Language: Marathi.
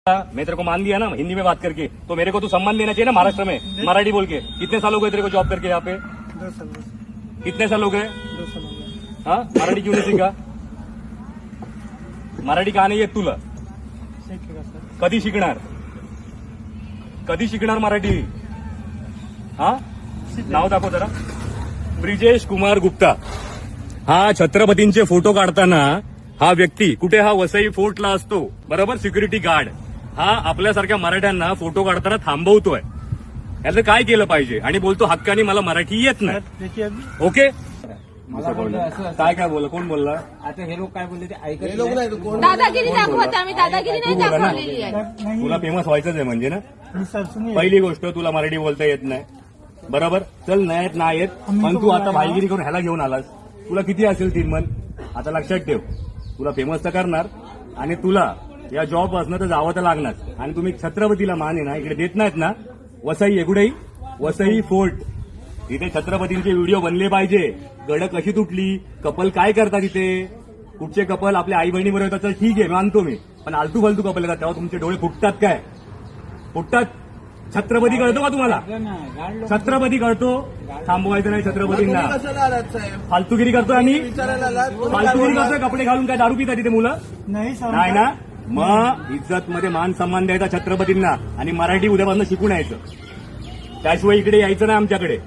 मैं तेरे को मान दिया ना हिंदी में बात करके, तो मेरे को तू सम्मान देना चाहिए ना महाराष्ट्र में मराठी बोल के। कितने साल हो गए तेरे को जॉब करके यहाँ पे? 2 साल। कितने साल हो गए? 2 साल हो गए। हाँ, मराठी क्यों नहीं सीखा? मराठी का नाही येत तुला? शिकेगा सर। कधी शिकणार? कधी शिकणार मराठी? हा, नाव दाखव जरा. ब्रिजेश कुमार गुप्ता. हा छत्रपतींचे फोटो काढताना हा व्यक्ती कुठे? हा वसई फोर्टला असतो, बरोबर, सिक्युरिटी गार्ड. हा आपल्यासारख्या मराठ्यांना फोटो काढताना थांबवतोय. याचं काय केलं पाहिजे? आणि बोलतो हक्कानी मला मराठी येत नाही. देखिए अभी ओके, मला बोललं असं काय बोललं? कोण बोलला? आता हे लोक काय बोलले ते ऐकत नाही. दादागिरी दाखवत आम्ही दादागिरी नाही तू बोला ना. दाखवलेली आहे. नहीं तुला फेमस व्हायचंच आहे म्हणजे ना. नहीं सर सुनिए। पहिली गोष्ट, तुला मराठी बोलता येत नाही, बरोबर. चल नाही येत, नाही येत, पण तू आता भाईगिरी करून ह्याला घेऊन आलास. तुला किती असेल 3 मन? आता लक्षात ठेव, तुला फेमस तर करणार आणि तुला या जॉब असणं तर जावं तर लागणार. आणि तुम्ही छत्रपतीला मान आहे ना इकडे देत नाहीत ना. वसई एकुडेही वसई फोर्ट, इथे छत्रपतींचे व्हिडिओ बनले पाहिजे. गड कशी तुटली, कपल काय करतात इथे, कुठचे कपल आपल्या आई बहिणी बरोबर येतात, ठीक आहे मानतो मी, पण आलतू फालतू कपल येतात तेव्हा तुमचे डोळे फुटतात काय? फुटतात. छत्रपती कळतो का तुम्हाला? छत्रपती कळतो. थांबवायचं नाही छत्रपतींना. फालतूगिरी करतोय आम्ही, फालतूगिरी करतोय. कपडे घालून काय दारू पितात तिथे मुलं? नहीं सर। नाही ना. मग इज्जत मध्ये मान सन्मान द्यायचा छत्रपतींना आणि मराठी उद्यापासून शिकून यायचं. त्याशिवाय इकडे यायचं नाही आमच्याकडे.